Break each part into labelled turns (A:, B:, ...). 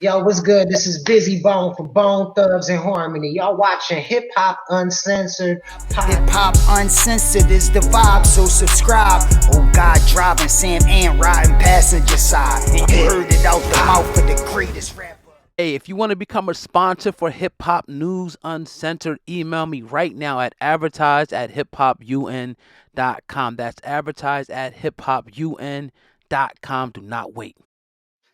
A: Yo, what's good? This is Busy Bone from Bone Thugs and Harmony. Y'all watching Hip Hop Uncensored.
B: Hip Hop Uncensored is the vibe, so subscribe. Oh God, driving Sam and riding passenger side. And you heard it out the mouth of the greatest rapper.
C: Hey, if you want to become a sponsor for Hip Hop News Uncensored, email me right now at advertise@hiphopun.com. That's advertise@hiphopun.com. Do not wait.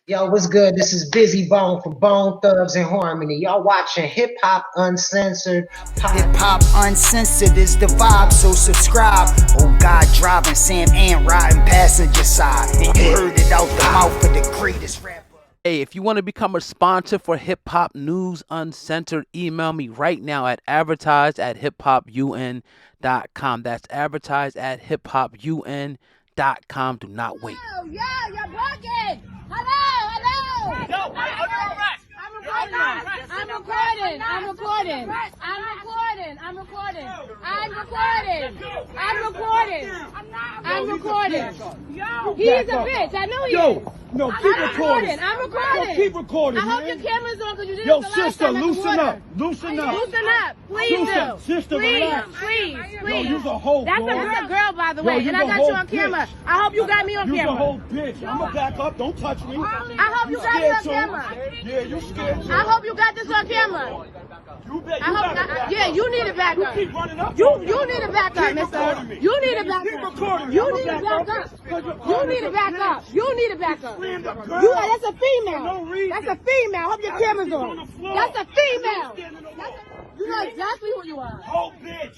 A: Yo, what's good? This is Busy Bone from Bone Thugs and Harmony. Y'all watching Hip Hop Uncensored.
B: Hip Hop Uncensored is the vibe, so subscribe. Oh God, driving Sam and riding passenger side. And you heard it out the mouth of the greatest rapper.
C: Hey, if you want to become a sponsor for Hip Hop News Uncensored, email me right now at advertise@hiphopun.com. That's advertise@hiphopun.com. Do not wait.
D: Oh, yeah, you're bugging. Hello.
E: No, under arrest.
D: I'm recording. He's a bitch. I know he is.
E: No, keep recording.
D: I'm recording.
E: Yo, keep recording,
D: I hope
E: man.
D: your camera's on because you did
E: Yo,
D: it the last
E: sister,
D: time at the
E: loosen
D: water.
E: up. Loosen up.
D: Loosen up. Please do.
E: Sister, relax.
D: Please.
E: Yo, you's a hoe,
D: That's
E: bro.
D: a girl, by the
E: Yo,
D: way,
E: you's
D: and
E: a
D: I got
E: whole
D: you on camera.
E: bitch.
D: I hope you got me on
E: You's a
D: camera.
E: whole bitch. I'ma back up. Don't touch me.
D: I hope you got me on
E: scared
D: camera.
E: too. Yeah, you scared too.
D: I hope you got this on camera.
E: You bet.
D: I hope yeah, you need to back
E: You
D: up.
E: keep running up.
D: You need to back up,
E: Keep
D: mister.
E: recording me.
D: You need to back
E: Keep
D: up.
E: recording me.
D: You
E: I'ma
D: need to
E: back
D: back
E: up.
D: up. You need to back up. You need to back up.
E: Slammed a girl.
D: That's a female.
E: For no reason.
D: That's a female. I hope your camera's
E: She's on
D: on.
E: the floor.
D: That's a female.
E: Standing on the wall.
D: You know exactly who you are.
E: Whole bitch.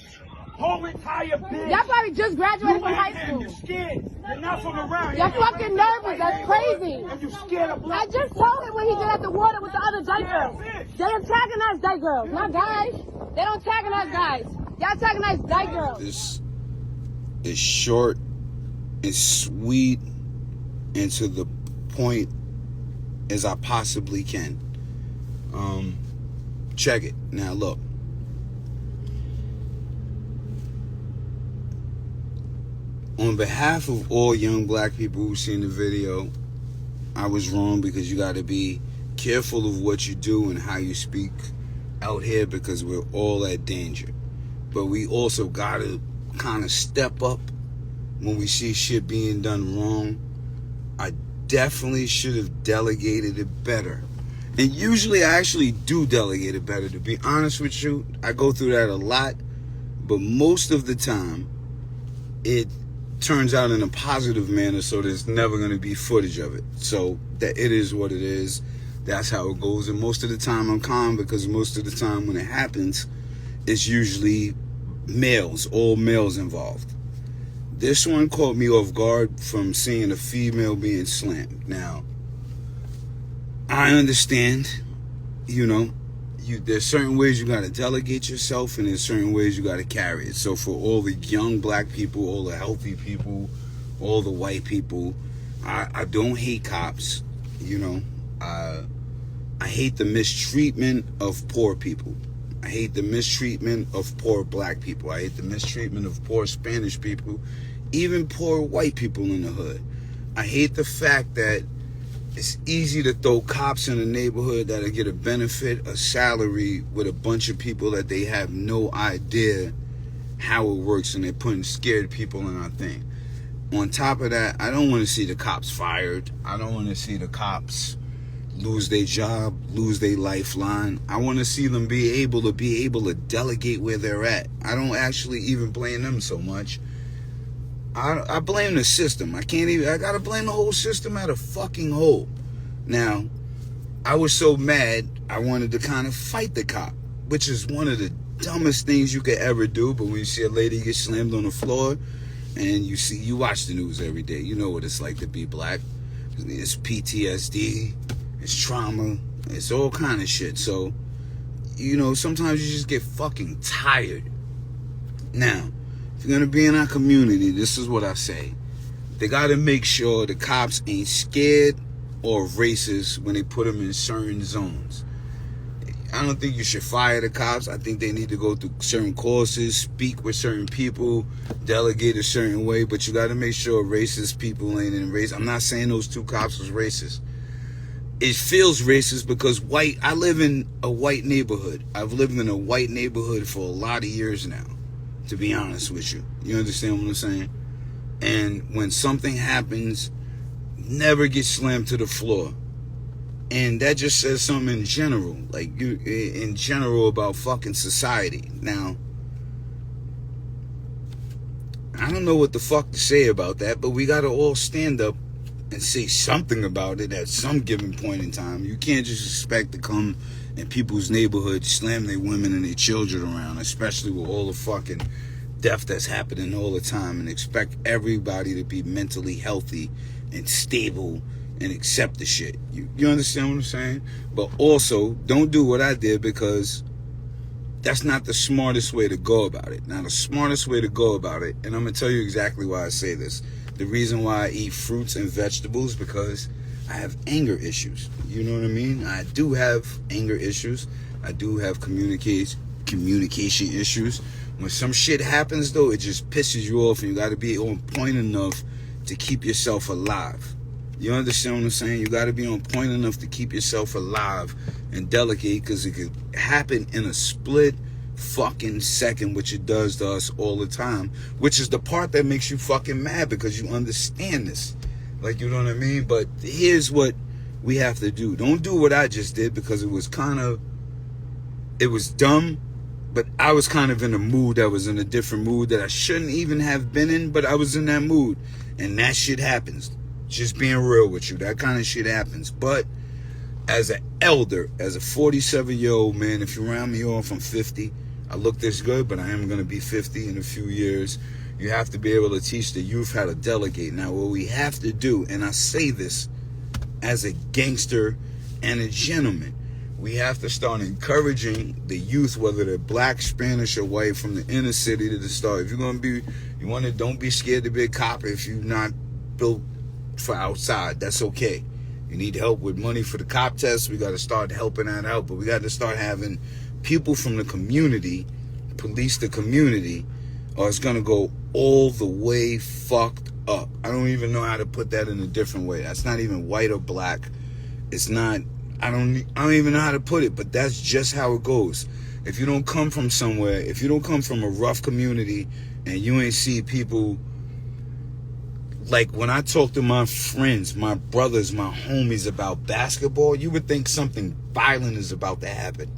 E: Whole entire bitch.
D: Y'all probably just graduated
E: You
D: from high
E: ain't him.
D: school.
E: You're scared. You're not from around
D: You're
E: here.
D: fucking nervous. That's crazy.
E: And you scared of
D: I
E: black.
D: just told him when he did at the water with the other white girls. They antagonize white girls, not guys. They don't antagonize guys. Y'all antagonize white girls.
F: This is short and sweet and to the point as I possibly can. Check it. Now look. On behalf of all young black people who've seen the video, I was wrong because you got to be careful of what you do and how you speak out here because we're all at danger. But we also got to kind of step up when we see shit being done wrong. I definitely should have delegated it better. And usually I actually do delegate it better, to be honest with you. I go through that a lot. But most of the time, it turns out in a positive manner, so there's never going to be footage of it. So that it is what it is. That's how it goes. And most of the time I'm calm because most of the time when it happens, it's usually males, all males involved. This one caught me off guard from seeing a female being slammed. Now, I understand, there's certain ways you got to delegate yourself and there's certain ways you got to carry it. So for all the young black people, all the healthy people, all the white people, I don't hate cops, I hate the mistreatment of poor people. I hate the mistreatment of poor black people. I hate the mistreatment of poor Spanish people, even poor white people in the hood. I hate the fact that it's easy to throw cops in a neighborhood that'll get a benefit, a salary with a bunch of people that they have no idea how it works, and they're putting scared people in our thing. On top of that, I don't want to see the cops fired. I don't want to see the cops lose their job, lose their lifeline. I want to see them be able to delegate where they're at. I don't actually even blame them so much. I blame the system. I gotta blame the whole system at a fucking whole. Now, I was so mad, I wanted to kind of fight the cop, which is one of the dumbest things you could ever do. But when you see a lady get slammed on the floor, and you watch the news every day, you know what it's like to be black. It's PTSD, it's trauma, it's all kind of shit. So, sometimes you just get fucking tired. Now, if you're gonna be in our community, this is what I say. They gotta make sure the cops ain't scared or racist when they put them in certain zones. I don't think you should fire the cops. I think they need to go through certain courses, speak with certain people, delegate a certain way, but you gotta make sure racist people ain't in race. I'm not saying those two cops was racist. it feels racist because I live in a white neighborhood. I've lived in a white neighborhood for a lot of years now, to be honest with you. You understand what I'm saying? And when something happens, never get slammed to the floor. And that just says something in general, like in general about fucking society. Now, I don't know what the fuck to say about that, but we gotta all stand up and say something about it at some given point in time. You can't just expect to come in people's neighborhoods, slam their women and their children around, especially with all the fucking death that's happening all the time, and expect everybody to be mentally healthy and stable and accept the shit. You understand what I'm saying? But also, don't do what I did, because that's not the smartest way to go about it. Now, the smartest way to go about it, and I'm going to tell you exactly why I say this. The reason why I eat fruits and vegetables, because I have anger issues. You know what I mean? I do have anger issues. I do have communication issues. When some shit happens, though, it just pisses you off, and you got to be on point enough to keep yourself alive. You understand what I'm saying? You got to be on point enough to keep yourself alive and delicate, because it could happen in a split fucking second, which it does to us all the time, which is the part that makes you fucking mad, because you understand this. Like, you know what I mean? But here's what we have to do. Don't do what I just did, because it was dumb, but I was kind of in a mood. I was in a different mood that I shouldn't even have been in, but I was in that mood, and that shit happens. Just being real with you, that kind of shit happens. But as an elder, as a 47-year-old man, if you round me off, I'm 50. I look this good, but I am going to be 50 in a few years. You have to be able to teach the youth how to delegate. Now, what we have to do, and I say this as a gangster and a gentleman, we have to start encouraging the youth, whether they're black, Spanish, or white, from the inner city to the start. If you're going to be, don't be scared to be a cop if you're not built for outside. That's okay. You need help with money for the cop test, we got to start helping that out. But we got to start having people from the community police the community, or it's going to go all the way fucked up. I don't even know how to put that in a different way. That's not even white or black. It's not, I don't even know how to put it, but that's just how it goes. If you don't come from somewhere, if you don't come from a rough community and you ain't see people, like when I talk to my friends, my brothers, my homies about basketball, you would think something violent is about to happen.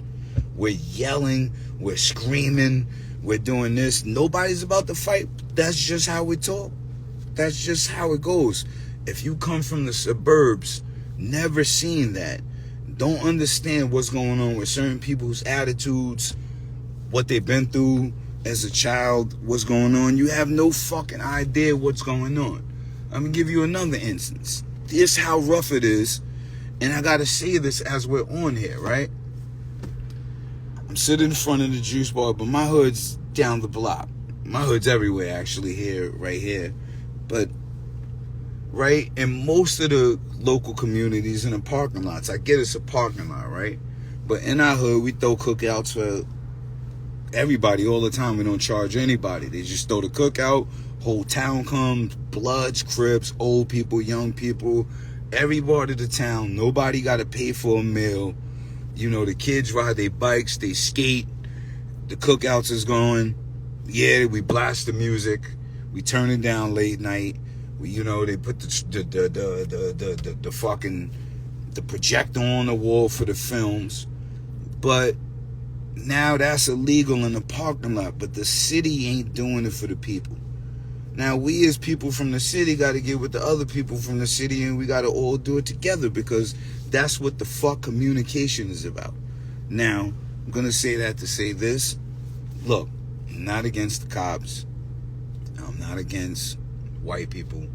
F: We're yelling, we're screaming, we're doing this. Nobody's about to fight. That's just how we talk. That's just how it goes. If you come from the suburbs, never seen that, don't understand what's going on with certain people's attitudes, what they've been through as a child, what's going on, you have no fucking idea what's going on. I'm going to give you another instance. This how rough it is, and I got to say this as we're on here, right? I'm sitting in front of the juice bar, but my hood's down the block. My hood's everywhere, actually, here, right here. But right in most of the local communities in the parking lots, I get it's a parking lot, right? But in our hood, we throw cookouts for everybody all the time. We don't charge anybody. They just throw the cookout. Whole town comes, Bloods, Crips, old people, young people, every part of the town. Nobody got to pay for a meal. You know, the kids ride their bikes, they skate. The cookouts is going. Yeah, we blast the music. We turn it down late night. We, you know, they put the fucking projector on the wall for the films. But now that's illegal in the parking lot. But the city ain't doing it for the people. Now, we as people from the city got to get with the other people from the city, and we got to all do it together, because that's what the fuck communication is about. Now, I'm going to say that to say this. Look, I'm not against the cops. I'm not against white people.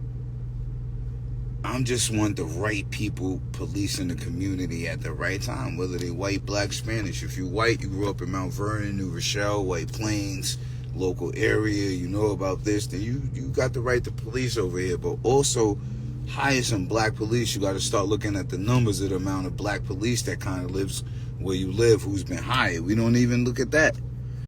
F: I'm just want the right people policing the community at the right time, whether they white, black, Spanish. If you're white, you grew up in Mount Vernon, New Rochelle, White Plains, local area, you know about this, then you got the right to police over here. But also hire some black police. You got to start looking at the numbers of the amount of black police that kind of lives where you live, who's been hired. We don't even look at that.